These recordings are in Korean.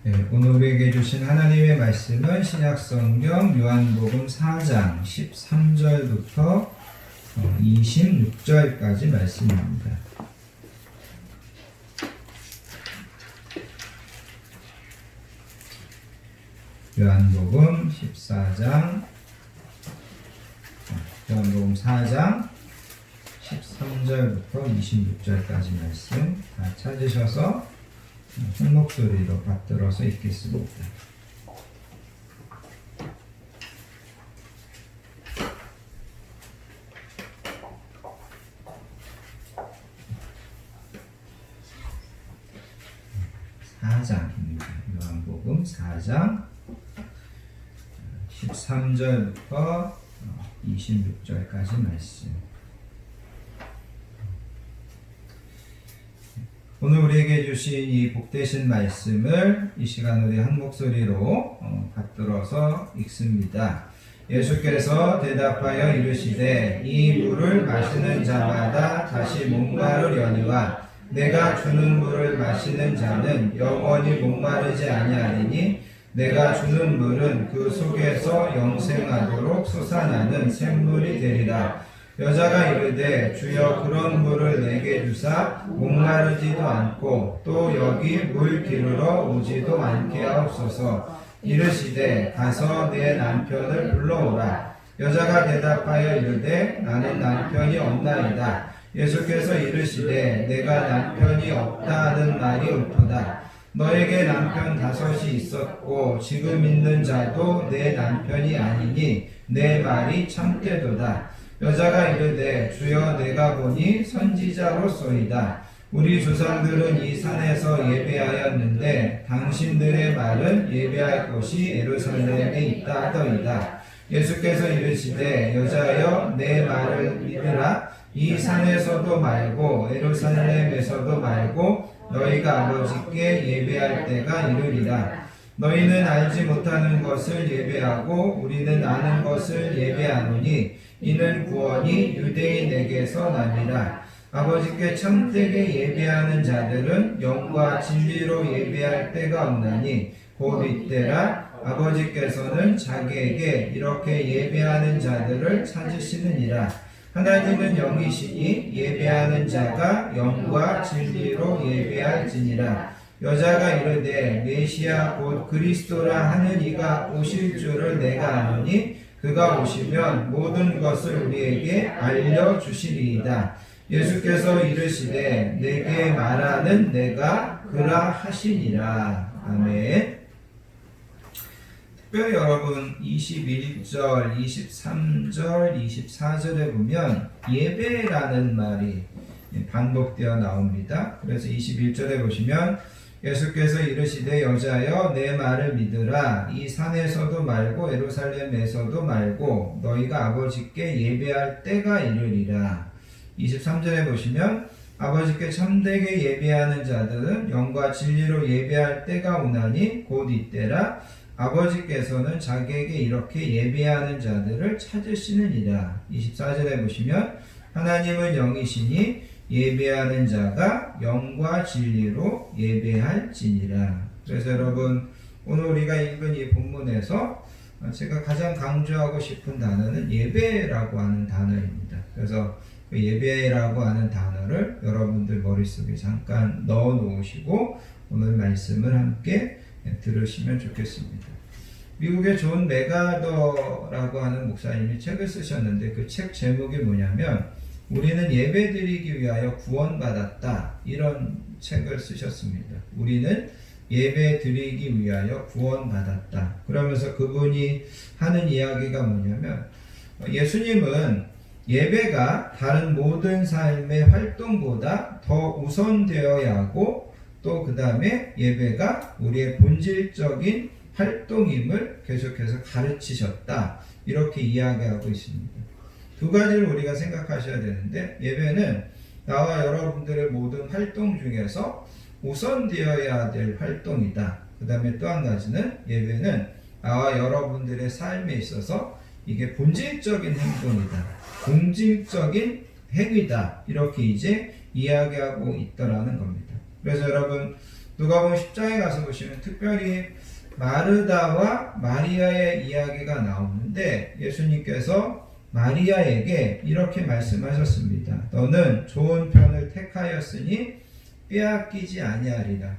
네, 오늘 우리에게 주신 하나님의 말씀은 신약성경 요한복음 4장 13절부터 26절까지 말씀입니다. 요한복음 4장 13절부터 26절까지 말씀 다 찾으셔서 큰 목소리로 받들어서 읽겠습니다. 요한복음 4장 13절부터 26절까지 말씀. 오늘 우리에게 주신 이 복되신 말씀을 이 시간 우리 한 목소리로 받들어서 읽습니다. 예수께서 대답하여 이르시되 이 물을 마시는 자마다 다시 목마르려니와 내가 주는 물을 마시는 자는 영원히 목마르지 아니하리니 내가 주는 물은 그 속에서 영생하도록 솟아나는 샘물이 되리라. 여자가 이르되 주여 그런 물을 내게 주사 목마르지도 않고 또 여기 물 기르러 오지도 않게 하옵소서. 이르시되 가서 내 남편을 불러오라. 여자가 대답하여 이르되 나는 남편이 없나이다. 예수께서 이르시되 내가 남편이 없다 하는 말이 옳도다. 너에게 남편 5이 있었고 지금 있는 자도 내 남편이 아니니 내 말이 참되도다. 여자가 이르되 주여 내가 보니 선지자로소이다. 우리 조상들은 이 산에서 예배하였는데 당신들의 말은 예배할 곳이 예루살렘에 있다 하더이다. 예수께서 이르시되 여자여 내 말을 믿으라. 이 산에서도 말고 예루살렘에서도 말고 너희가 아버지께 예배할 때가 이르리라. 너희는 알지 못하는 것을 예배하고 우리는 아는 것을 예배하노니 이는 구원이 유대인에게서 나니라. 아버지께 참되게 예배하는 자들은 영과 진리로 예배할 때가 없나니 곧 이때라. 아버지께서는 자기에게 이렇게 예배하는 자들을 찾으시느니라. 하나님은 영이시니 예배하는 자가 영과 진리로 예배할지니라. 여자가 이르되 메시아 곧 그리스도라 하는 이가 오실 줄을 내가 아노니 그가 오시면 모든 것을 우리에게 알려주시리이다. 예수께서 이르시되 내게 말하는 내가 그라 하시니라. 아멘. 특별히 여러분 21절, 23절, 24절에 보면 예배라는 말이 반복되어 나옵니다. 그래서 21절에 보시면 예수께서 이르시되 여자여 내 말을 믿으라. 이 산에서도 말고 예루살렘에서도 말고 너희가 아버지께 예배할 때가 이르리라. 23절에 보시면 아버지께 참되게 예배하는 자들은 영과 진리로 예배할 때가 오나니 곧 이때라. 아버지께서는 자기에게 이렇게 예배하는 자들을 찾으시느니라. 24절에 보시면 하나님은 영이시니 예배하는 자가 영과 진리로 예배할지니라. 그래서 여러분 오늘 우리가 읽은 이 본문에서 제가 가장 강조하고 싶은 단어는 예배라고 하는 단어입니다. 그래서 그 예배라고 하는 단어를 여러분들 머릿속에 잠깐 넣어 놓으시고 오늘 말씀을 함께 들으시면 좋겠습니다. 미국의 존 메가더라고 하는 목사님이 책을 쓰셨는데 그 책 제목이 뭐냐면 우리는 예배드리기 위하여 구원받았다. 이런 책을 쓰셨습니다. 우리는 예배드리기 위하여 구원받았다. 그러면서 그분이 하는 이야기가 뭐냐면 예수님은 예배가 다른 모든 삶의 활동보다 더 우선되어야 하고 또 그 다음에 예배가 우리의 본질적인 활동임을 계속해서 가르치셨다. 이렇게 이야기하고 있습니다. 두 가지를 우리가 생각하셔야 되는데 예배는 나와 여러분들의 모든 활동 중에서 우선되어야 될 활동이다. 그 다음에 또 한 가지는 예배는 나와 여러분들의 삶에 있어서 이게 본질적인 행동이다. 공질적인 행위다. 이렇게 이제 이야기하고 있더라는 겁니다. 그래서 여러분 누가복음 10장에 가서 보시면 특별히 마르다와 마리아의 이야기가 나오는데 예수님께서 마리아에게 이렇게 말씀하셨습니다. 너는 좋은 편을 택하였으니 빼앗기지 아니하리라.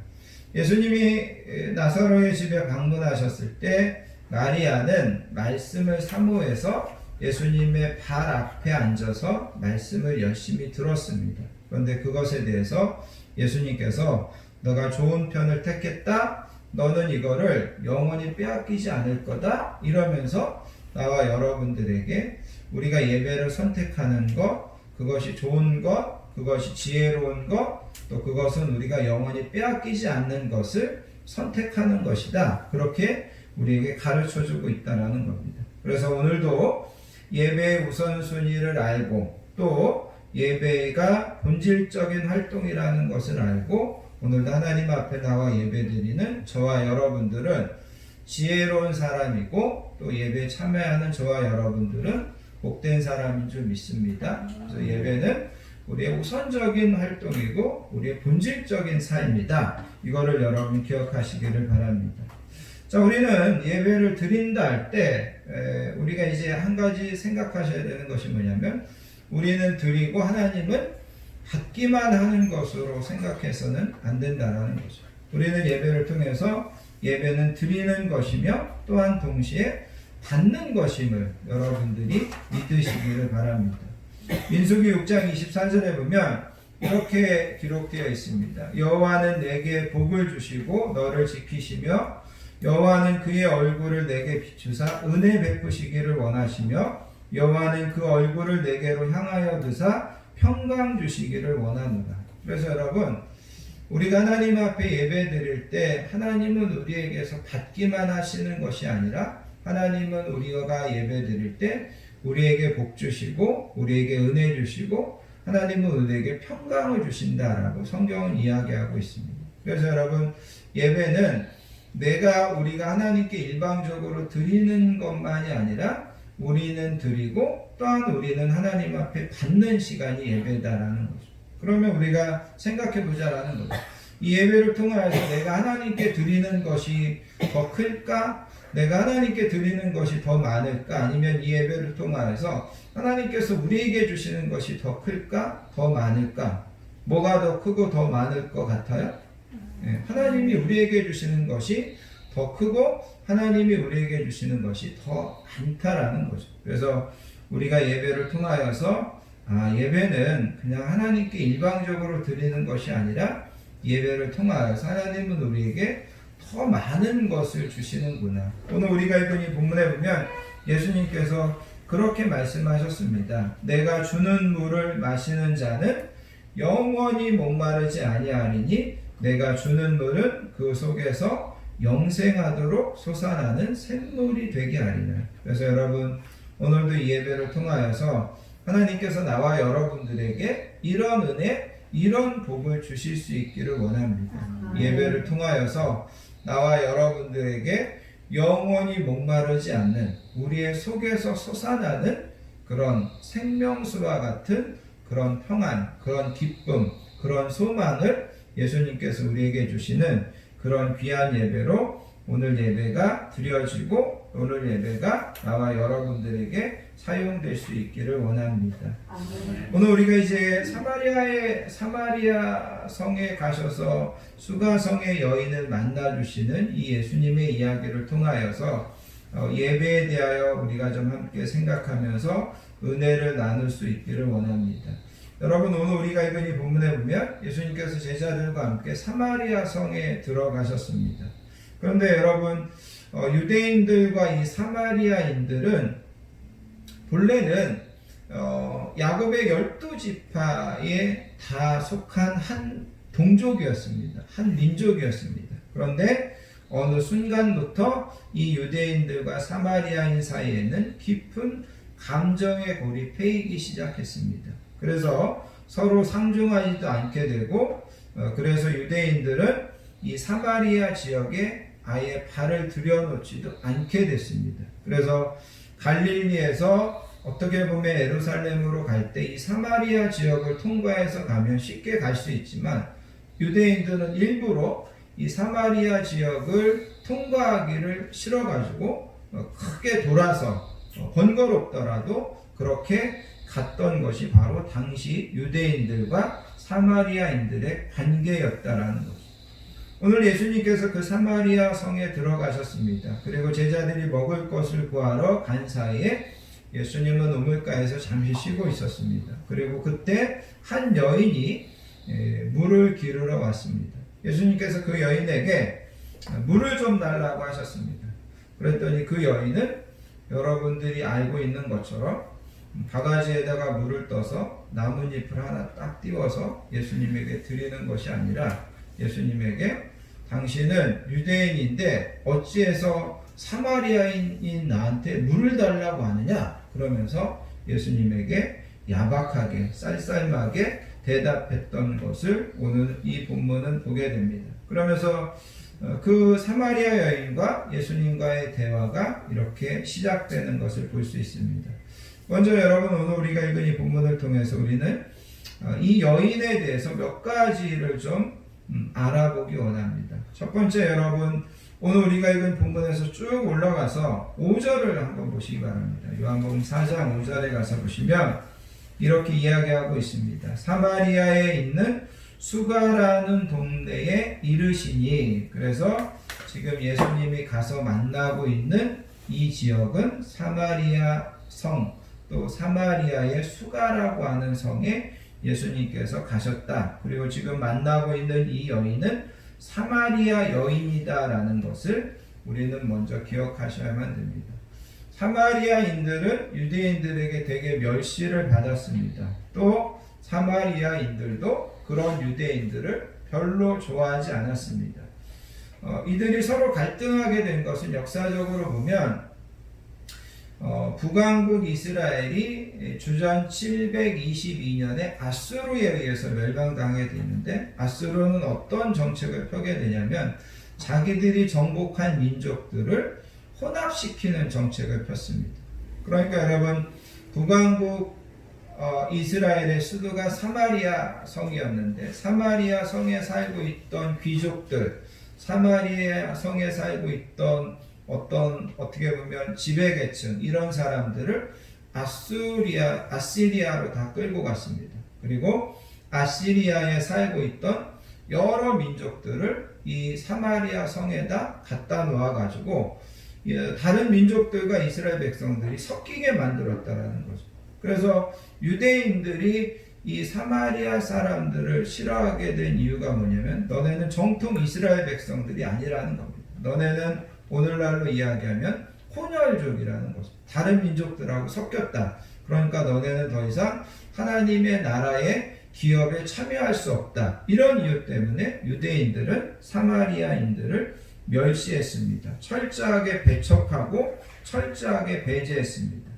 예수님이 나사로의 집에 방문하셨을 때 마리아는 말씀을 사모해서 예수님의 발 앞에 앉아서 말씀을 열심히 들었습니다. 그런데 그것에 대해서 예수님께서 너가 좋은 편을 택했다. 너는 이거를 영원히 빼앗기지 않을 거다. 이러면서 나와 여러분들에게 우리가 예배를 선택하는 것, 그것이 좋은 것, 그것이 지혜로운 것, 또 그것은 우리가 영원히 빼앗기지 않는 것을 선택하는 것이다. 그렇게 우리에게 가르쳐주고 있다는 겁니다. 그래서 오늘도 예배의 우선순위를 알고 또 예배가 본질적인 활동이라는 것을 알고 오늘도 하나님 앞에 나와 예배드리는 저와 여러분들은 지혜로운 사람이고 또 예배에 참여하는 저와 여러분들은 복된 사람인 줄 믿습니다. 그래서 예배는 우리의 우선적인 활동이고 우리의 본질적인 삶이다. 이거를 여러분 기억하시기를 바랍니다. 자, 우리는 예배를 드린다 할 때 우리가 이제 한 가지 생각하셔야 되는 것이 뭐냐면 우리는 드리고 하나님은 받기만 하는 것으로 생각해서는 안 된다라는 거죠. 우리는 예배를 통해서 예배는 드리는 것이며 또한 동시에 받는 것임을 여러분들이 믿으시기를 바랍니다. 민수기 6장 24절에 보면 이렇게 기록되어 있습니다. 여호와는 내게 복을 주시고 너를 지키시며 여호와는 그의 얼굴을 내게 비추사 은혜 베푸시기를 원하시며 여호와는 그 얼굴을 내게로 향하여 드사 평강 주시기를 원하노라. 그래서 여러분 우리가 하나님 앞에 예배 드릴 때 하나님은 우리에게서 받기만 하시는 것이 아니라 하나님은 우리가 예배 드릴 때 우리에게 복 주시고 우리에게 은혜 주시고 하나님은 우리에게 평강을 주신다라고 성경은 이야기하고 있습니다. 그래서 여러분 예배는 우리가 하나님께 일방적으로 드리는 것만이 아니라 우리는 드리고 또한 우리는 하나님 앞에 받는 시간이 예배다라는 거죠. 그러면 우리가 생각해 보자라는 거죠. 이 예배를 통하여서 내가 하나님께 드리는 것이 더 클까? 내가 하나님께 드리는 것이 더 많을까? 아니면 이 예배를 통하여서 하나님께서 우리에게 주시는 것이 더 클까? 더 많을까? 뭐가 더 크고 더 많을 것 같아요? 하나님이 우리에게 주시는 것이 더 크고 하나님이 우리에게 주시는 것이 더 많다라는 거죠. 그래서 우리가 예배를 통하여서 예배는 그냥 하나님께 일방적으로 드리는 것이 아니라 예배를 통하여서 하나님은 우리에게 더 많은 것을 주시는구나. 오늘 우리가 읽은 이 본문에 보면 예수님께서 그렇게 말씀하셨습니다. 내가 주는 물을 마시는 자는 영원히 목마르지 아니하리니 내가 주는 물은 그 속에서 영생하도록 솟아나는 샘물이 되게 하리라. 그래서 여러분 오늘도 이 예배를 통하여서 하나님께서 나와 여러분들에게 이런 은혜, 이런 복을 주실 수 있기를 원합니다. 예배를 통하여서 나와 여러분들에게 영원히 목마르지 않는 우리의 속에서 솟아나는 그런 생명수와 같은 그런 평안, 그런 기쁨, 그런 소망을 예수님께서 우리에게 주시는 그런 귀한 예배로 오늘 예배가 드려지고 오늘 예배가 나와 여러분들에게 사용될 수 있기를 원합니다. 오늘 우리가 이제 사마리아 성에 가셔서 수가성의 여인을 만나주시는 이 예수님의 이야기를 통하여서 예배에 대하여 우리가 좀 함께 생각하면서 은혜를 나눌 수 있기를 원합니다. 여러분 오늘 우리가 읽은 이 본문에 보면 예수님께서 제자들과 함께 사마리아 성에 들어가셨습니다. 그런데 여러분 유대인들과 이 사마리아인들은 본래는 야곱의 12지파에 다 속한 한 동족이었습니다. 한 민족이었습니다. 그런데 어느 순간부터 이 유대인들과 사마리아인 사이에는 깊은 감정의 골이 패이기 시작했습니다. 그래서 서로 상종하지도 않게 되고 그래서 유대인들은 이 사마리아 지역에 아예 발을 들여놓지도 않게 됐습니다. 그래서 갈릴리에서 어떻게 보면 예루살렘으로 갈 때 이 사마리아 지역을 통과해서 가면 쉽게 갈 수 있지만 유대인들은 일부러 이 사마리아 지역을 통과하기를 싫어가지고 크게 돌아서 번거롭더라도 그렇게 갔던 것이 바로 당시 유대인들과 사마리아인들의 관계였다라는 것. 오늘 예수님께서 그 사마리아 성에 들어가셨습니다. 그리고 제자들이 먹을 것을 구하러 간 사이에 예수님은 우물가에서 잠시 쉬고 있었습니다. 그리고 그때 한 여인이 물을 기르러 왔습니다. 예수님께서 그 여인에게 물을 좀 달라고 하셨습니다. 그랬더니 그 여인은 여러분들이 알고 있는 것처럼 바가지에다가 물을 떠서 나뭇잎을 하나 딱 띄워서 예수님에게 드리는 것이 아니라 예수님에게 당신은 유대인인데 어찌해서 사마리아인인 나한테 물을 달라고 하느냐? 그러면서 예수님에게 야박하게 쌀쌀하게 대답했던 것을 오늘 이 본문은 보게 됩니다. 그러면서 그 사마리아 여인과 예수님과의 대화가 이렇게 시작되는 것을 볼 수 있습니다. 먼저 여러분, 오늘 우리가 읽은 이 본문을 통해서 우리는 이 여인에 대해서 몇 가지를 좀 알아보기 원합니다. 첫 번째, 여러분, 오늘 우리가 읽은 본문에서 쭉 올라가서 5절을 한번 보시기 바랍니다. 요한복음 4장 5절에 가서 보시면 이렇게 이야기하고 있습니다. 사마리아에 있는 수가라는 동네에 이르시니, 그래서 지금 예수님이 가서 만나고 있는 이 지역은 사마리아 성, 또 사마리아의 수가라고 하는 성에 예수님께서 가셨다. 그리고 지금 만나고 있는 이 여인은 사마리아 여인이다라는 것을 우리는 먼저 기억하셔야만 됩니다. 사마리아인들은 유대인들에게 되게 멸시를 받았습니다. 또 사마리아인들도 그런 유대인들을 별로 좋아하지 않았습니다. 이들이 서로 갈등하게 된 것은 역사적으로 보면 북왕국 이스라엘이 주전 722년에 아수르에 의해서 멸망당하게 되는데, 아수르는 어떤 정책을 펴게 되냐면 자기들이 정복한 민족들을 혼합시키는 정책을 폈습니다. 그러니까 여러분, 북왕국 이스라엘의 수도가 사마리아 성이었는데, 사마리아 성에 살고 있던 귀족들, 사마리아 성에 살고 있던 어떻게 보면 지배계층, 이런 사람들을 아시리아로 다 끌고 갔습니다. 그리고 아시리아에 살고 있던 여러 민족들을 이 사마리아 성에다 갖다 놓아 가지고 다른 민족들과 이스라엘 백성들이 섞이게 만들었다라는 거죠. 그래서 유대인들이 이 사마리아 사람들을 싫어하게 된 이유가 뭐냐면, 너네는 정통 이스라엘 백성들이 아니라는 겁니다. 너네는 오늘날로 이야기하면 혼혈족이라는 거죠. 다른 민족들하고 섞였다. 그러니까 너네는 더 이상 하나님의 나라의 기업에 참여할 수 없다. 이런 이유 때문에 유대인들은 사마리아인들을 멸시했습니다. 철저하게 배척하고 철저하게 배제했습니다.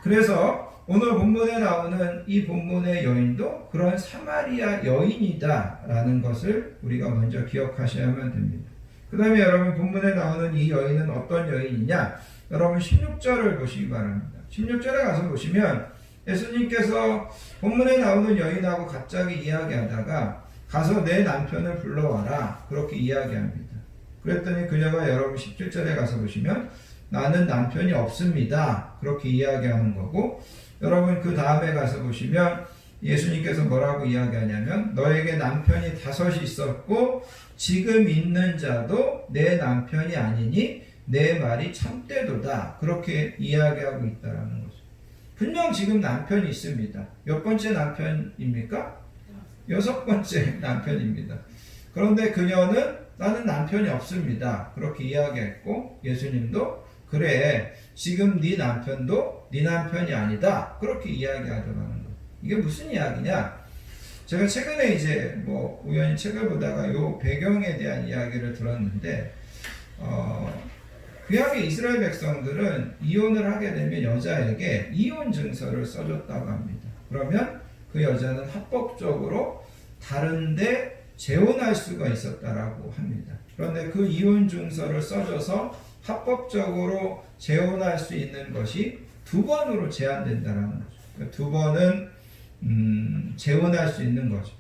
그래서 오늘 본문에 나오는 이 본문의 여인도 그런 사마리아 여인이다라는 것을 우리가 먼저 기억하셔야만 됩니다. 그 다음에 여러분, 본문에 나오는 이 여인은 어떤 여인이냐? 여러분 16절을 보시기 바랍니다. 16절에 가서 보시면 예수님께서 본문에 나오는 여인하고 갑자기 이야기하다가 가서 내 남편을 불러와라, 그렇게 이야기합니다. 그랬더니 그녀가 여러분 17절에 가서 보시면 나는 남편이 없습니다, 그렇게 이야기하는 거고, 여러분 그 다음에 가서 보시면 예수님께서 뭐라고 이야기하냐면 너에게 남편이 5이 있었고 지금 있는 자도 내 남편이 아니니 내 말이 참되도다, 그렇게 이야기하고 있다라는 거죠. 분명 지금 남편이 있습니다. 몇 번째 남편입니까? 6번째 남편입니다. 그런데 그녀는 나는 남편이 없습니다, 그렇게 이야기했고, 예수님도 그래, 지금 네 남편도 네 남편이 아니다, 그렇게 이야기하더라는 거예요. 이게 무슨 이야기냐? 제가 최근에 이제 우연히 책을 보다가 요 배경에 대한 이야기를 들었는데, 구약의 이스라엘 백성들은 이혼을 하게 되면 여자에게 이혼 증서를 써줬다고 합니다. 그러면 그 여자는 합법적으로 다른데 재혼할 수가 있었다라고 합니다. 그런데 그 이혼 증서를 써줘서 합법적으로 재혼할 수 있는 것이 2번으로 제한된다라는 거죠. 2번은 재혼할 수 있는 거죠.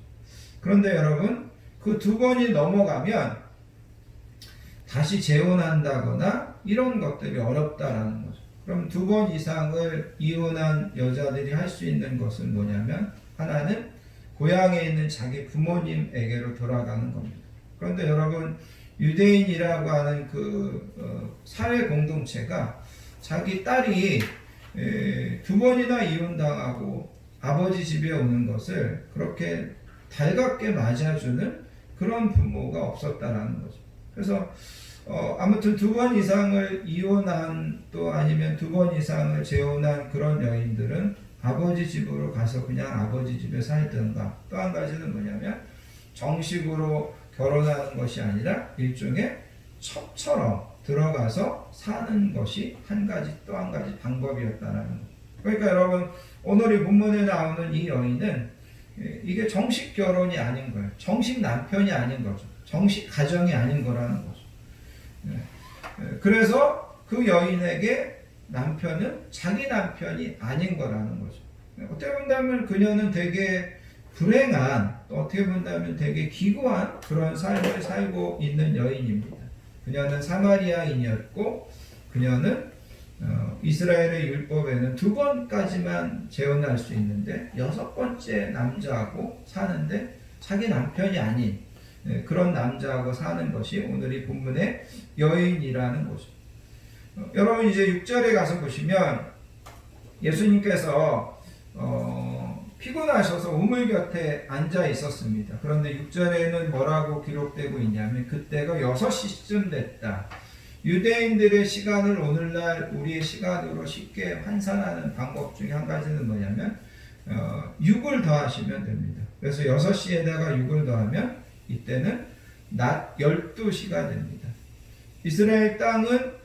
그런데 여러분, 그 2번이 넘어가면 다시 재혼한다거나 이런 것들이 어렵다라는 거죠. 그럼 2번 이상을 이혼한 여자들이 할 수 있는 것은 뭐냐면 하나는 고향에 있는 자기 부모님에게로 돌아가는 겁니다. 그런데 여러분 유대인이라고 하는 사회 공동체가 자기 딸이 2번이나 이혼당하고 아버지 집에 오는 것을 그렇게 달갑게 맞아주는 그런 부모가 없었다라는 거죠. 그래서 아무튼 2번 이상을 이혼한 또 아니면 2번 이상을 재혼한 그런 여인들은 아버지 집으로 가서 그냥 아버지 집에 살든가, 또 한 가지는 뭐냐면 정식으로 결혼하는 것이 아니라 일종의 첩처럼 들어가서 사는 것이 또 한 가지 방법이었다라는 거죠. 그러니까 여러분 오늘 이 본문에 나오는 이 여인은 이게 정식 결혼이 아닌 거예요. 정식 남편이 아닌 거죠. 정식 가정이 아닌 거라는 거죠. 그래서 그 여인에게 남편은 자기 남편이 아닌 거라는 거죠. 어떻게 본다면 그녀는 되게 불행한, 또 어떻게 본다면 되게 기구한 그런 삶을 살고 있는 여인입니다. 그녀는 사마리아인이었고 그녀는 이스라엘의 율법에는 2번까지만 재혼할 수 있는데 6번째 남자하고 사는데 자기 남편이 아닌 그런 남자하고 사는 것이 오늘 이 본문의 여인이라는 거죠. 여러분 이제 6절에 가서 보시면 예수님께서 피곤하셔서 우물 곁에 앉아 있었습니다. 그런데 6절에는 뭐라고 기록되고 있냐면 그때가 6시쯤 됐다. 유대인들의 시간을 오늘날 우리의 시간으로 쉽게 환산하는 방법 중에 한 가지는 뭐냐면 6을 더하시면 됩니다. 그래서 6시에다가 6을 더하면 이때는 낮 12시가 됩니다. 이스라엘 땅은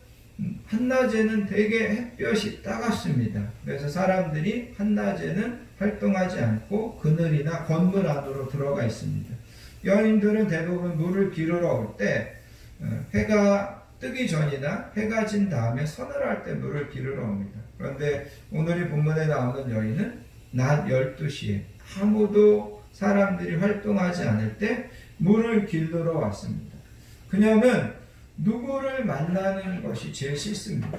한낮에는 되게 햇볕이 따갑습니다. 그래서 사람들이 한낮에는 활동하지 않고 그늘이나 건물 안으로 들어가 있습니다. 여인들은 대부분 물을 기르러 올 때 해가 뜨기 전이나 해가 진 다음에 서늘할 때 물을 기르러 옵니다. 그런데 오늘 이 본문에 나오는 여인은 낮 12시에 아무도 사람들이 활동하지 않을 때 물을 기르러 왔습니다. 그녀는 누구를 만나는 것이 제일 싫습니다.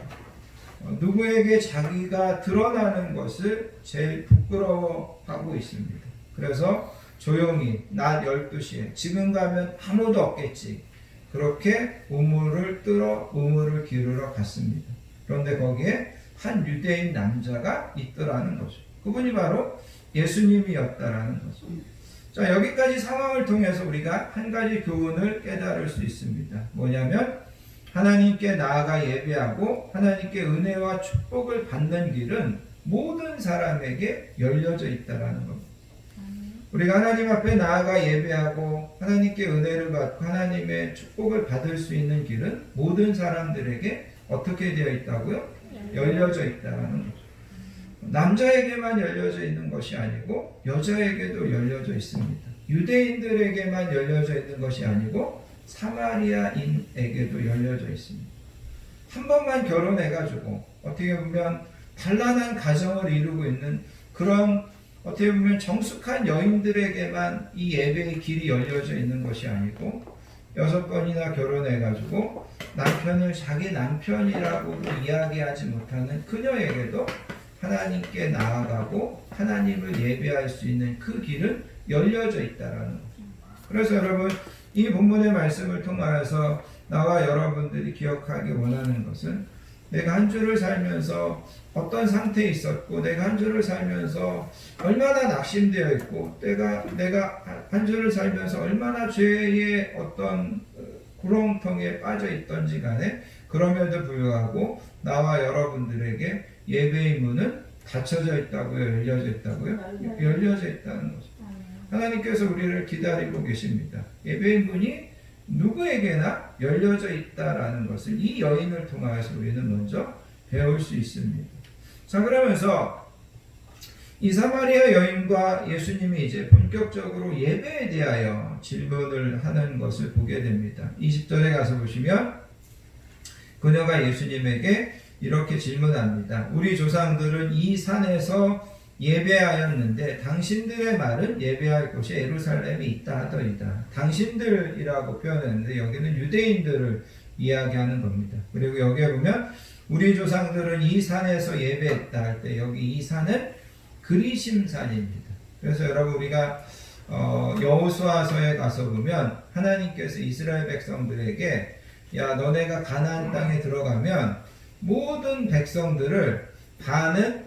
누구에게 자기가 드러나는 것을 제일 부끄러워하고 있습니다. 그래서 조용히 낮 12시에 지금 가면 아무도 없겠지. 그렇게 우물을 뚫어 우물을 기르러 갔습니다. 그런데 거기에 한 유대인 남자가 있더라는 거죠. 그분이 바로 예수님이었다라는 거죠. 자, 여기까지 상황을 통해서 우리가 한 가지 교훈을 깨달을 수 있습니다. 뭐냐면 하나님께 나아가 예배하고 하나님께 은혜와 축복을 받는 길은 모든 사람에게 열려져 있다라는 겁니다. 우리가 하나님 앞에 나아가 예배하고 하나님께 은혜를 받고 하나님의 축복을 받을 수 있는 길은 모든 사람들에게 어떻게 되어 있다고요? 열려져 있다는 거죠. 남자에게만 열려져 있는 것이 아니고 여자에게도 열려져 있습니다. 유대인들에게만 열려져 있는 것이 아니고 사마리아인에게도 열려져 있습니다. 한 번만 결혼해가지고 어떻게 보면 단란한 가정을 이루고 있는 그런 어떻게 보면 정숙한 여인들에게만 이 예배의 길이 열려져 있는 것이 아니고 6번이나 결혼해가지고 남편을 자기 남편이라고도 이야기하지 못하는 그녀에게도 하나님께 나아가고 하나님을 예배할 수 있는 그 길은 열려져 있다라는 거죠. 그래서 여러분 이 본문의 말씀을 통하여서 나와 여러분들이 기억하기 원하는 것은 내가 한 주를 살면서 어떤 상태에 있었고 내가 한 주를 살면서 얼마나 낙심되어 있고 내가 한 주를 살면서 얼마나 죄의 어떤 구렁텅이에 빠져 있던지 간에 그럼에도 불구하고 나와 여러분들에게 예배의 문은 닫혀져 있다고요? 열려져 있다고요? 열려져 있다는 거죠. 하나님께서 우리를 기다리고 계십니다. 예배의 문이 누구에게나 열려져 있다라는 것을 이 여인을 통하여서 우리는 먼저 배울 수 있습니다. 자, 그러면서 이 사마리아 여인과 예수님이 이제 본격적으로 예배에 대하여 질문을 하는 것을 보게 됩니다. 20절에 가서 보시면 그녀가 예수님에게 이렇게 질문합니다. 우리 조상들은 이 산에서 예배하였는데 당신들의 말은 예배할 곳이 예루살렘에 있다 하더이다. 당신들이라고 표현했는데 여기는 유대인들을 이야기하는 겁니다. 그리고 여기에 보면 우리 조상들은 이 산에서 예배했다 할 때 여기 이 산은 그리심산입니다. 그래서 여러분 우리가 여호수아서에 가서 보면 하나님께서 이스라엘 백성들에게 야 너네가 가나안 땅에 들어가면 모든 백성들을 반은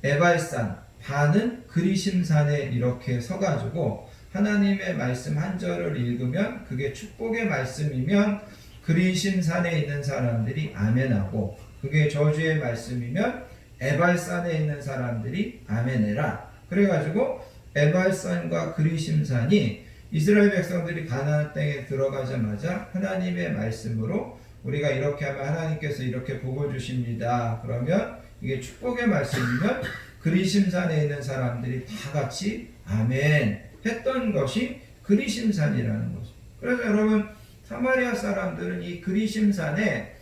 에발산 반은 그리심산에 이렇게 서가지고 하나님의 말씀 한 절을 읽으면 그게 축복의 말씀이면 그리심산에 있는 사람들이 아멘하고 그게 저주의 말씀이면 에발산에 있는 사람들이 아멘해라. 그래가지고 에발산과 그리심산이 이스라엘 백성들이 가나안 땅에 들어가자마자 하나님의 말씀으로 우리가 이렇게 하면 하나님께서 이렇게 복을 주십니다. 그러면 이게 축복의 말씀이면 그리심산에 있는 사람들이 다 같이 아멘 했던 것이 그리심산이라는 거죠. 그래서 여러분 사마리아 사람들은 이 그리심산에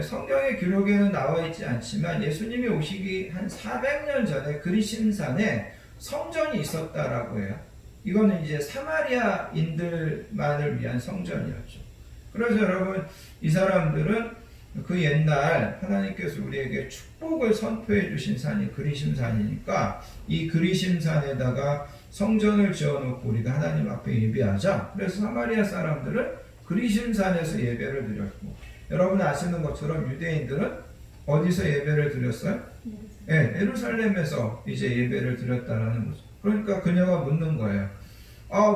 성경의 기록에는 나와 있지 않지만 예수님이 오시기 한 400년 전에 그리심산에 성전이 있었다라고 해요. 이거는 이제 사마리아인들만을 위한 성전이었죠. 그래서 여러분 이 사람들은 그 옛날 하나님께서 우리에게 축복을 선포해 주신 산이 그리심산이니까 이 그리심산에다가 성전을 지어놓고 우리가 하나님 앞에 예배하자. 그래서 사마리아 사람들은 그리심산에서 예배를 드렸고 여러분 아시는 것처럼 유대인들은 어디서 예배를 드렸어요? 네, 예루살렘에서 이제 예배를 드렸다라는 거죠. 그러니까 그녀가 묻는 거예요.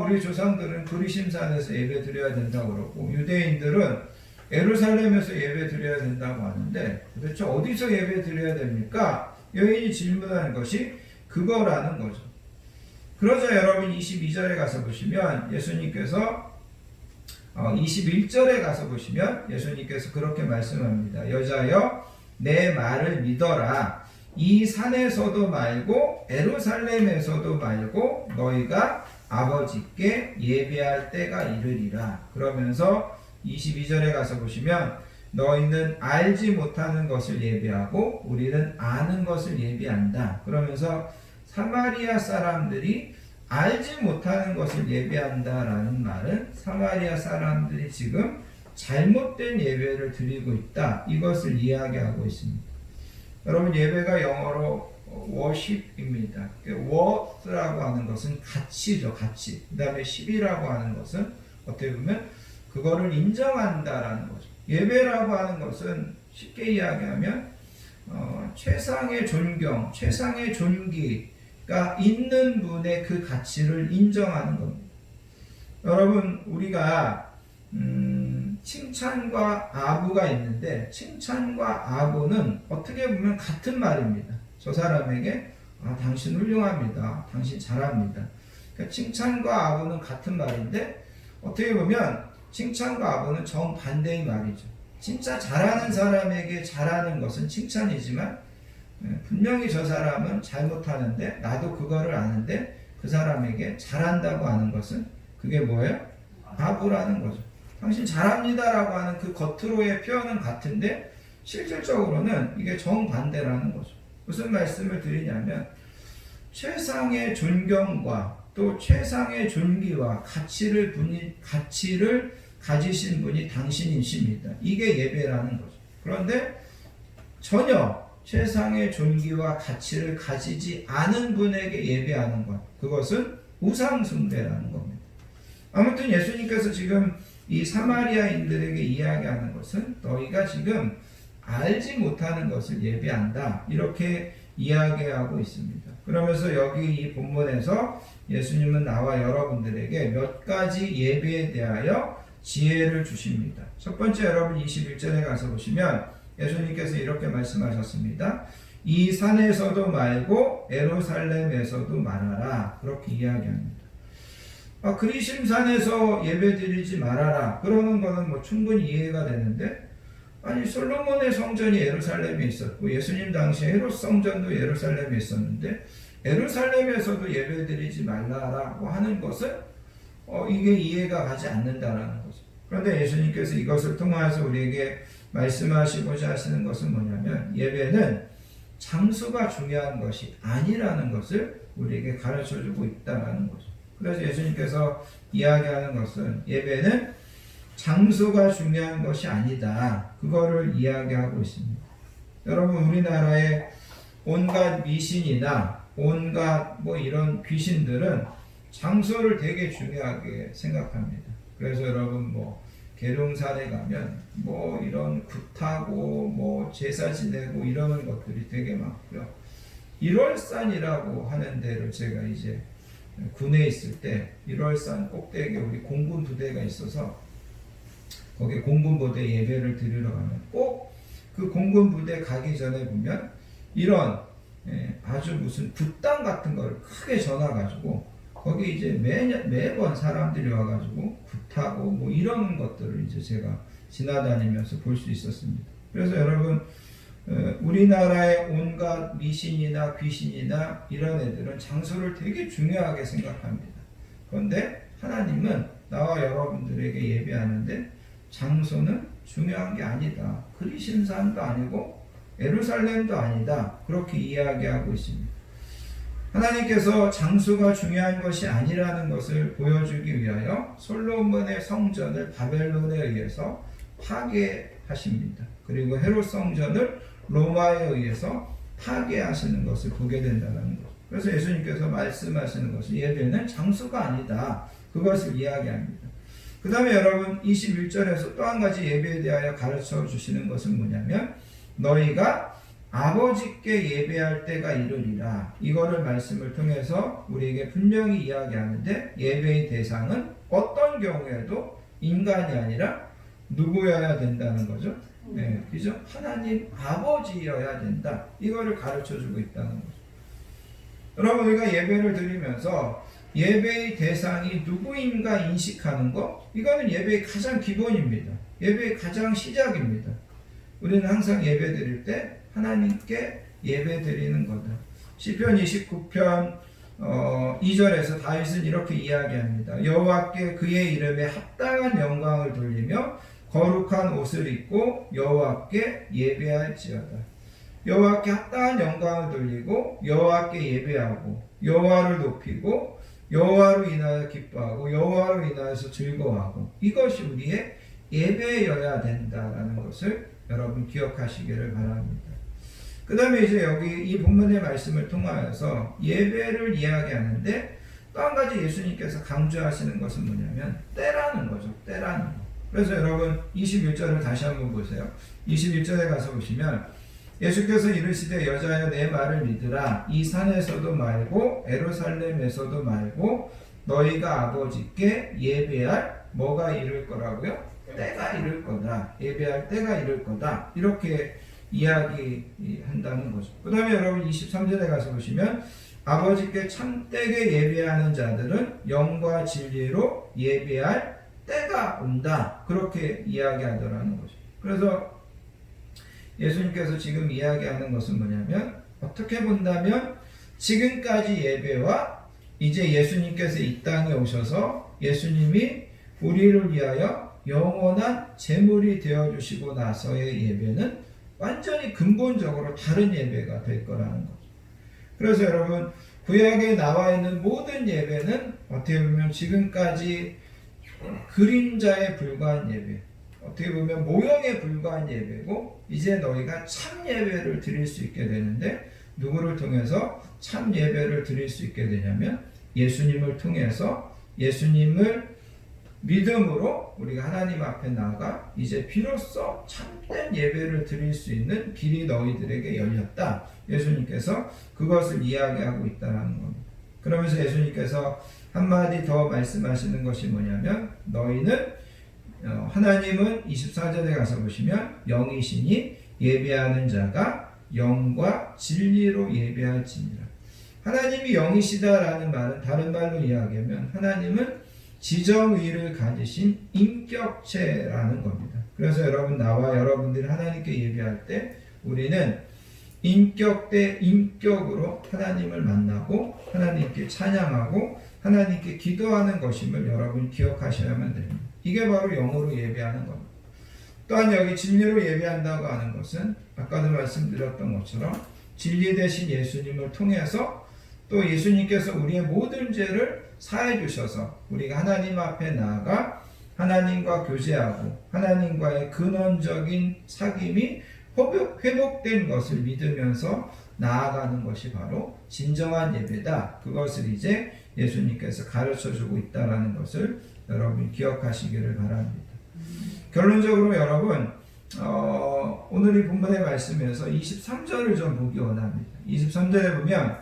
우리 조상들은 그리심산에서 예배 드려야 된다고 그러고 유대인들은 예루살렘에서 예배 드려야 된다고 하는데 도대체 어디서 예배 드려야 됩니까? 여인이 질문하는 것이 그거라는 거죠. 그러자 여러분 22절에 가서 보시면 예수님께서 21절에 가서 보시면 예수님께서 그렇게 말씀합니다. 여자여 내 말을 믿어라. 이 산에서도 말고 예루살렘에서도 말고 너희가 아버지께 예배할 때가 이르리라. 그러면서 22절에 가서 보시면 너희는 알지 못하는 것을 예배하고 우리는 아는 것을 예배한다. 그러면서 사마리아 사람들이 알지 못하는 것을 예배한다라는 말은 사마리아 사람들이 지금 잘못된 예배를 드리고 있다. 이것을 이야기하고 있습니다. 여러분 예배가 영어로 worship입니다. worth라고 하는 것은 가치죠. 가치. 그 다음에 ship이라고 하는 것은 어떻게 보면 그거를 인정한다라는 거죠. 예배라고 하는 것은 쉽게 이야기하면 최상의 존경, 최상의 존귀가 있는 분의 그 가치를 인정하는 겁니다. 여러분 우리가 칭찬과 아부가 있는데 칭찬과 아부는 어떻게 보면 같은 말입니다. 저 사람에게 당신 훌륭합니다. 당신 잘합니다. 그러니까 칭찬과 아부는 같은 말인데 어떻게 보면 칭찬과 아부는 정반대의 말이죠. 진짜 잘하는 사람에게 잘하는 것은 칭찬이지만 분명히 저 사람은 잘못하는데 나도 그거를 아는데 그 사람에게 잘한다고 하는 것은 그게 뭐예요? 아부라는 거죠. 당신 잘합니다라고 하는 그 겉으로의 표현은 같은데 실질적으로는 이게 정반대라는 거죠. 무슨 말씀을 드리냐면 최상의 존경과 또 최상의 존귀와 가치를 가지신 분이 당신이십니다. 이게 예배라는 거죠. 그런데 전혀 최상의 존귀와 가치를 가지지 않은 분에게 예배하는 것, 그것은 우상숭배라는 겁니다. 아무튼 예수님께서 지금 이 사마리아인들에게 이야기하는 것은 너희가 지금 알지 못하는 것을 예배한다. 이렇게 이야기하고 있습니다. 그러면서 여기 이 본문에서 예수님은 나와 여러분들에게 몇 가지 예배에 대하여 지혜를 주십니다. 첫 번째 여러분 21절에 가서 보시면 예수님께서 이렇게 말씀하셨습니다. 이 산에서도 말고 예루살렘에서도 말하라. 그렇게 이야기합니다. 그리심산에서 예배드리지 말아라. 그러는 거는 뭐 충분히 이해가 되는데 아니 솔로몬의 성전이 예루살렘에 있었고 예수님 당시에 헤롯 성전도 예루살렘에 있었는데 예루살렘에서도 예배드리지 말라라고 하는 것은 이게 이해가 가지 않는다라는 거죠. 그런데 예수님께서 이것을 통해서 우리에게 말씀하시고자 하시는 것은 뭐냐면 예배는 장소가 중요한 것이 아니라는 것을 우리에게 가르쳐주고 있다는 거죠. 그래서 예수님께서 이야기하는 것은 예배는 장소가 중요한 것이 아니다. 그거를 이야기하고 있습니다. 여러분, 우리나라의 온갖 미신이나 온갖 이런 귀신들은 장소를 되게 중요하게 생각합니다. 그래서 여러분 계룡산에 가면 이런 굿하고 제사 지내고 이러는 것들이 되게 많고요. 1월산이라고 하는 데를 제가 이제 군에 있을 때 1월산 꼭대기에 우리 공군 부대가 있어서 거기 공군 부대 예배를 드리러 가면 꼭 그 공군 부대 가기 전에 보면 이런 아주 무슨 굿당 같은 걸 크게 전화가지고 거기 이제 매번 사람들이 와가지고 굿하고 이런 것들을 이제 제가 지나다니면서 볼 수 있었습니다. 그래서 여러분, 우리나라의 온갖 미신이나 귀신이나 이런 애들은 장소를 되게 중요하게 생각합니다. 그런데 하나님은 나와 여러분들에게 예배하는데 장소는 중요한 게 아니다. 그리심산도 아니고 예루살렘도 아니다. 그렇게 이야기하고 있습니다. 하나님께서 장소가 중요한 것이 아니라는 것을 보여주기 위하여 솔로몬의 성전을 바벨론에 의해서 파괴하십니다. 그리고 헤롯 성전을 로마에 의해서 파괴하시는 것을 보게 된다는 것. 그래서 예수님께서 말씀하시는 것은 예배는 장소가 아니다. 그것을 이야기합니다. 그 다음에 여러분 21절에서 또 한 가지 예배에 대하여 가르쳐 주시는 것은 뭐냐면 너희가 아버지께 예배할 때가 이르리라. 이거를 말씀을 통해서 우리에게 분명히 이야기하는데 예배의 대상은 어떤 경우에도 인간이 아니라 누구여야 된다는 거죠? 네, 그죠? 하나님 아버지여야 된다. 이거를 가르쳐 주고 있다는 거죠. 여러분, 우리가 예배를 드리면서 예배의 대상이 누구인가 인식하는 것, 이거는 예배의 가장 기본입니다. 예배의 가장 시작입니다. 우리는 항상 예배 드릴 때 하나님께 예배 드리는 거다. 시편 29편 2절에서 다윗은 이렇게 이야기합니다. 여호와께 그의 이름에 합당한 영광을 돌리며 거룩한 옷을 입고 여호와께 예배할지어다. 여호와께 합당한 영광을 돌리고 여호와께 예배하고 여호와를 높이고 여호와로 인하여 기뻐하고 여호와로 인하여서 즐거워하고 이것이 우리의 예배여야 된다라는 것을 여러분 기억하시기를 바랍니다. 그 다음에 이제 여기 이 본문의 말씀을 통하여서 예배를 이야기하는데 또 한 가지 예수님께서 강조하시는 것은 뭐냐면 때라는 거죠. 때라는 거. 그래서 여러분 21절을 다시 한번 보세요. 21절에 가서 보시면 예수께서 이르시되 여자여 내 말을 믿으라. 이 산에서도 말고 예루살렘에서도 말고 너희가 아버지께 예배할 뭐가 이를 거라고요? 때가 이를 거다. 예배할 때가 이를 거다. 이렇게 이야기한다는 거죠. 그 다음에 여러분 23절에 가서 보시면 아버지께 참되게 예배하는 자들은 영과 진리로 예배할 때가 온다. 그렇게 이야기하더라는 거죠. 그래서 예수님께서 지금 이야기하는 것은 뭐냐면 어떻게 본다면 지금까지 예배와 이제 예수님께서 이 땅에 오셔서 예수님이 우리를 위하여 영원한 제물이 되어주시고 나서의 예배는 완전히 근본적으로 다른 예배가 될 거라는 거죠. 그래서 여러분 구약에 나와 있는 모든 예배는 어떻게 보면 지금까지 그림자에 불과한 예배, 어떻게 보면 모형에 불과한 예배고 이제 너희가 참 예배를 드릴 수 있게 되는데 누구를 통해서 참 예배를 드릴 수 있게 되냐면 예수님을 통해서 예수님을 믿음으로 우리가 하나님 앞에 나아가 이제 비로소 참된 예배를 드릴 수 있는 길이 너희들에게 열렸다. 예수님께서 그것을 이야기하고 있다는 겁니다. 그러면서 예수님께서 한마디 더 말씀하시는 것이 뭐냐면 너희는 하나님은 24절에 가서 보시면 영이시니 예배하는 자가 영과 진리로 예배할지니라. 하나님이 영이시다라는 말은 다른 말로 이야기하면 하나님은 지정의를 가지신 인격체라는 겁니다. 그래서 여러분 나와 여러분들이 하나님께 예배할 때 우리는 인격 대 인격으로 하나님을 만나고 하나님께 찬양하고 하나님께 기도하는 것임을 여러분 기억하셔야만 됩니다. 이게 바로 영으로 예배하는 겁니다. 또한 여기 진리로 예배한다고 하는 것은 아까도 말씀드렸던 것처럼 진리 대신 예수님을 통해서 또 예수님께서 우리의 모든 죄를 사해 주셔서 우리가 하나님 앞에 나아가 하나님과 교제하고 하나님과의 근원적인 사귐이 회복된 것을 믿으면서 나아가는 것이 바로 진정한 예배다. 그것을 이제 예수님께서 가르쳐주고 있다는 것을 여러분 기억하시기를 바랍니다. 결론적으로 여러분 오늘 이 본문의 말씀에서 23절을 좀 보기 원합니다. 23절에 보면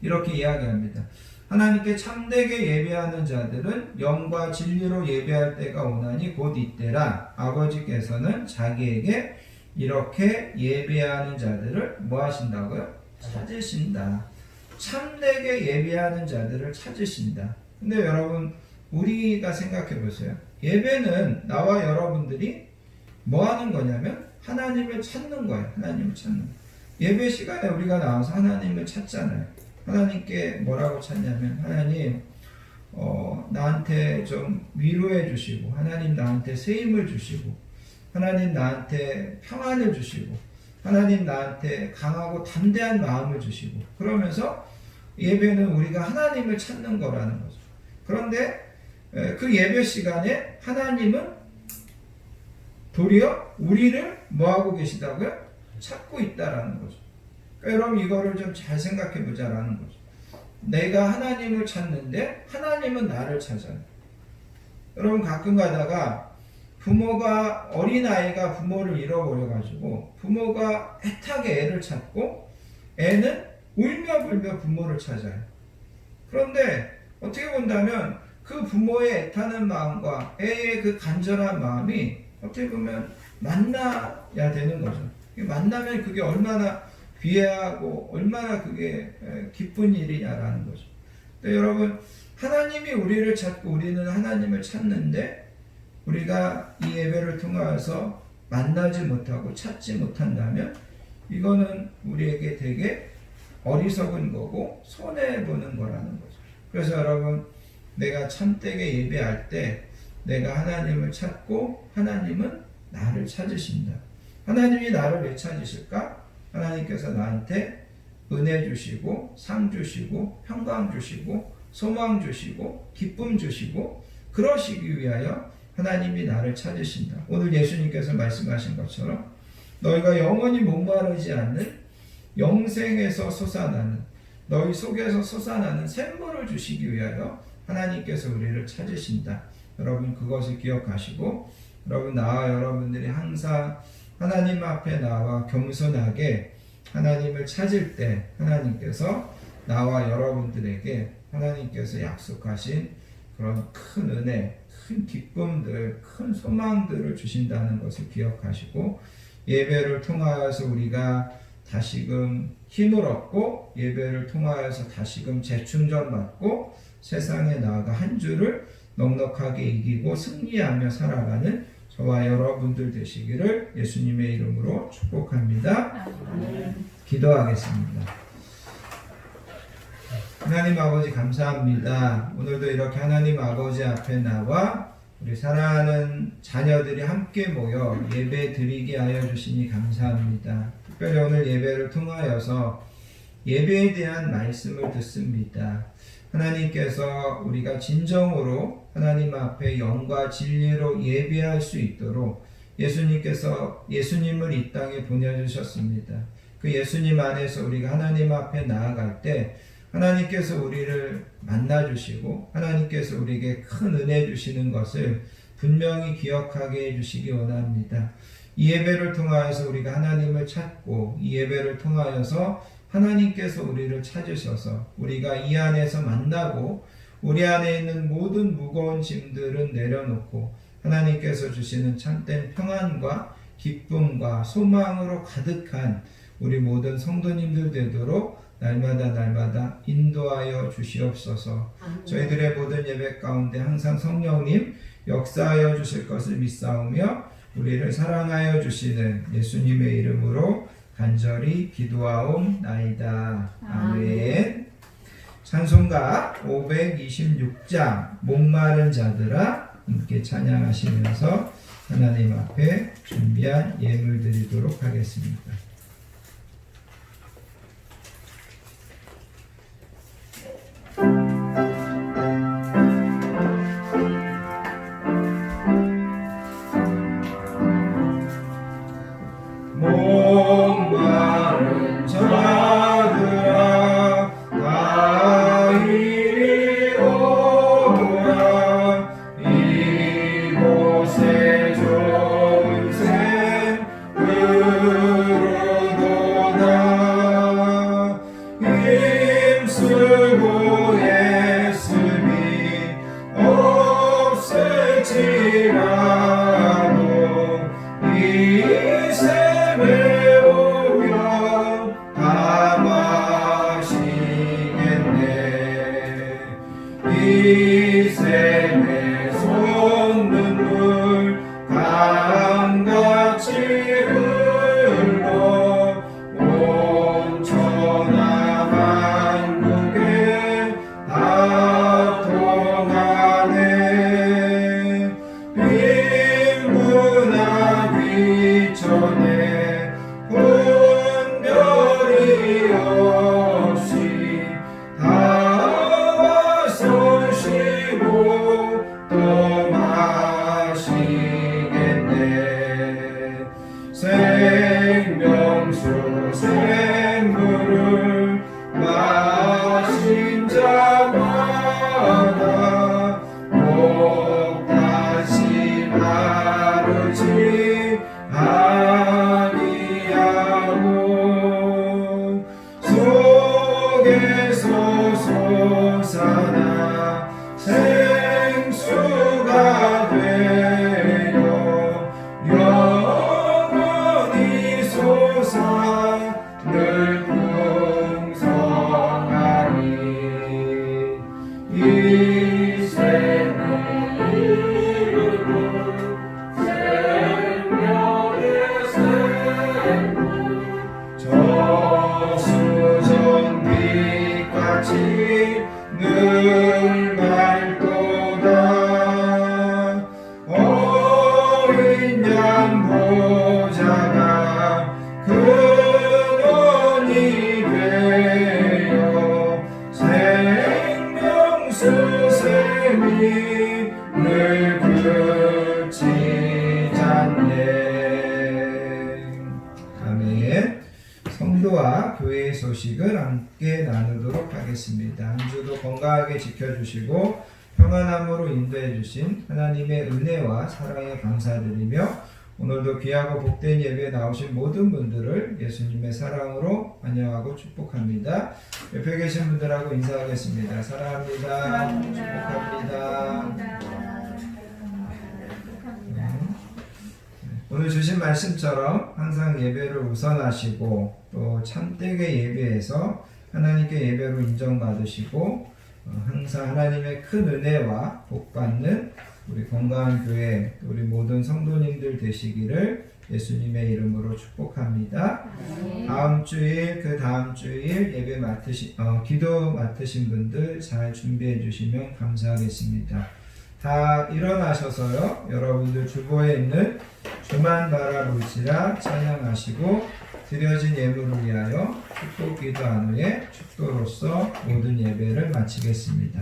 이렇게 이야기합니다. 하나님께 참되게 예배하는 자들은 영과 진리로 예배할 때가 오나니 곧 이때라. 아버지께서는 자기에게 이렇게 예배하는 자들을 뭐 하신다고요? 찾으신다. 참되게 예배하는 자들을 찾으신다. 근데 여러분 우리가 생각해 보세요. 예배는 나와 여러분들이 뭐 하는 거냐면 하나님을 찾는 거예요. 하나님을 찾는 거예요. 예배 시간에 우리가 나와서 하나님을 찾잖아요. 하나님께 뭐라고 찾냐면 하나님 나한테 좀 위로해 주시고 하나님 나한테 새 힘을 주시고 하나님 나한테 평안을 주시고 하나님 나한테 강하고 담대한 마음을 주시고 그러면서 예배는 우리가 하나님을 찾는 거라는 거죠. 그런데 그 예배 시간에 하나님은 도리어 우리를 뭐하고 계시다고요? 찾고 있다라는 거죠. 그러니까 여러분 이거를 좀 잘 생각해 보자라는 거죠. 내가 하나님을 찾는데 하나님은 나를 찾아요. 여러분 가끔 가다가 부모가 어린아이가 부모를 잃어버려가지고 부모가 애타게 애를 찾고 애는 울며 불며 부모를 찾아요. 그런데 어떻게 본다면 그 부모의 애타는 마음과 애의 그 간절한 마음이 어떻게 보면 만나야 되는 거죠. 만나면 그게 얼마나 귀하고 얼마나 그게 기쁜 일이냐라는 거죠. 근데 여러분 하나님이 우리를 찾고 우리는 하나님을 찾는데 우리가 이 예배를 통해서 만나지 못하고 찾지 못한다면 이거는 우리에게 되게 어리석은 거고 손해보는 거라는 거죠. 그래서 여러분 내가 참되게 예배할 때 내가 하나님을 찾고 하나님은 나를 찾으신다. 하나님이 나를 왜 찾으실까? 하나님께서 나한테 은혜 주시고 상 주시고 평강 주시고 소망 주시고 기쁨 주시고 그러시기 위하여 하나님이 나를 찾으신다. 오늘 예수님께서 말씀하신 것처럼 너희가 영원히 목마르지 않는 영생에서 솟아나는 너희 속에서 솟아나는 샘물을 주시기 위하여 하나님께서 우리를 찾으신다. 여러분 그것을 기억하시고 여러분 나와 여러분들이 항상 하나님 앞에 나와 겸손하게 하나님을 찾을 때 하나님께서 나와 여러분들에게 하나님께서 약속하신 그런 큰 은혜, 큰 기쁨들, 큰 소망들을 주신다는 것을 기억하시고 예배를 통하여서 우리가 다시금 힘을 얻고 예배를 통하여서 다시금 재충전받고 세상에 나아가 한 주를 넉넉하게 이기고 승리하며 살아가는 저와 여러분들 되시기를 예수님의 이름으로 축복합니다. 기도하겠습니다. 하나님 아버지 감사합니다. 오늘도 이렇게 하나님 아버지 앞에 나와 우리 사랑하는 자녀들이 함께 모여 예배 드리게 하여 주시니 감사합니다. 특별히 오늘 예배를 통하여서 예배에 대한 말씀을 듣습니다. 하나님께서 우리가 진정으로 하나님 앞에 영과 진리로 예배할 수 있도록 예수님께서 예수님을 이 땅에 보내주셨습니다. 그 예수님 안에서 우리가 하나님 앞에 나아갈 때 하나님께서 우리를 만나주시고 하나님께서 우리에게 큰 은혜 주시는 것을 분명히 기억하게 해주시기 원합니다. 이 예배를 통하여서 우리가 하나님을 찾고 이 예배를 통하여서 하나님께서 우리를 찾으셔서 우리가 이 안에서 만나고 우리 안에 있는 모든 무거운 짐들은 내려놓고 하나님께서 주시는 참된 평안과 기쁨과 소망으로 가득한 우리 모든 성도님들 되도록 날마다 인도하여 주시옵소서. 저희들의 모든 예배 가운데 항상 성령님 역사하여 주실 것을 믿사오며 우리를 사랑하여 주시는 예수님의 이름으로 간절히 기도하옵나이다. 아멘. 찬송가 526장 목마른 자들아 함께 찬양하시면서 하나님 앞에 준비한 예물 드리도록 하겠습니다. 강같이 흘러 온 천하 만국에 다 통하네. 빈문하기 전에 분별이 없이 다 쏘시고 또 마시겠네. 생명수 생물을 마신 자마다 꼭 다시 마르지 아니하고 속에서 솟아나 생수가 되어 영원히 솟아 늘 풍성하니 이 생을 이루고 생명의 생물 저수정빛같이 늘 맑도다. 어린 양 보좌가 근원이 되어 생명수 샘이 늘 그치지 않네. 아멘. 성도와 교회의 소식을 함께 나누도록 하겠습니다. 한 주도 건강하게 지켜주시고 평안함으로 인도해 주신 하나님의 은혜와 사랑에 감사드리며 오늘도 귀하고 복된 예배에 나오신 모든 분들을 예수님의 사랑으로 환영하고 축복합니다. 옆에 계신 분들하고 인사하겠습니다. 사랑합니다. 축복합니다. 오늘 주신 말씀처럼 항상 예배를 우선하시고 또 참되게 예배해서 하나님께 예배로 인정받으시고 항상 하나님의 큰 은혜와 복받는 우리 건강한 교회, 우리 모든 성도님들 되시기를 예수님의 이름으로 축복합니다. 다음 주일, 그 다음 주일 예배 기도 맡으신 분들 잘 준비해 주시면 감사하겠습니다. 다 일어나셔서요, 여러분들 주보에 있는 주만 바라볼지라 찬양하시고 드려진 예물을 위하여 축복 기도한 후에 축도로서 모든 예배를 마치겠습니다.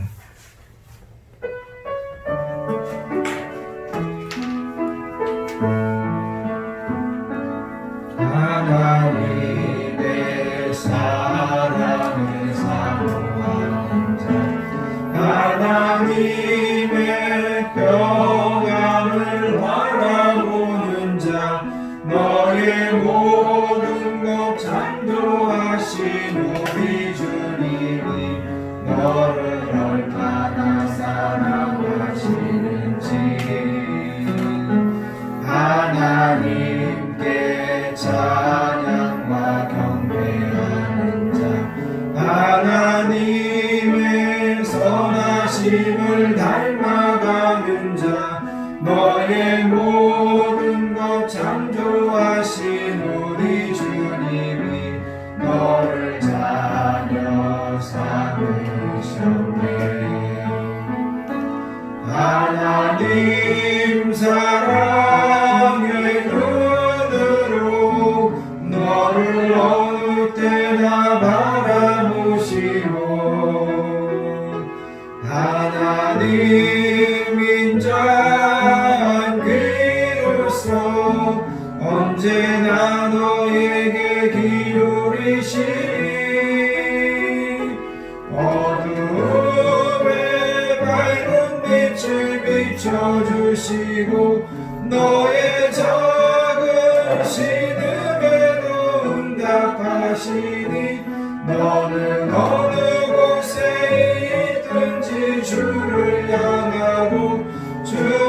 하나님의 사랑을 사모하는 자, 하나님의 평안을 바라보는 자, 너의 모든 것 창조하신 우리 주님이 너를 얼마나 사랑하시는지 하나님께 찬양과 경배하는 자, 하나님의 선하심을 닮아가는 자, 너의 모든 것 창조하신 우리 주님이 너를 자녀 삼으셨네. 하나님 사랑의 눈으로 너를 어느 때나 바라보시고 하나님 인자한 귀로서 언제나 너에게 기울이시니 어둠에 밝은 빛을 비춰주시고 너의 작은 신음에도 응답하시니 너는 어느 곳에 있든지 주를 향하고 주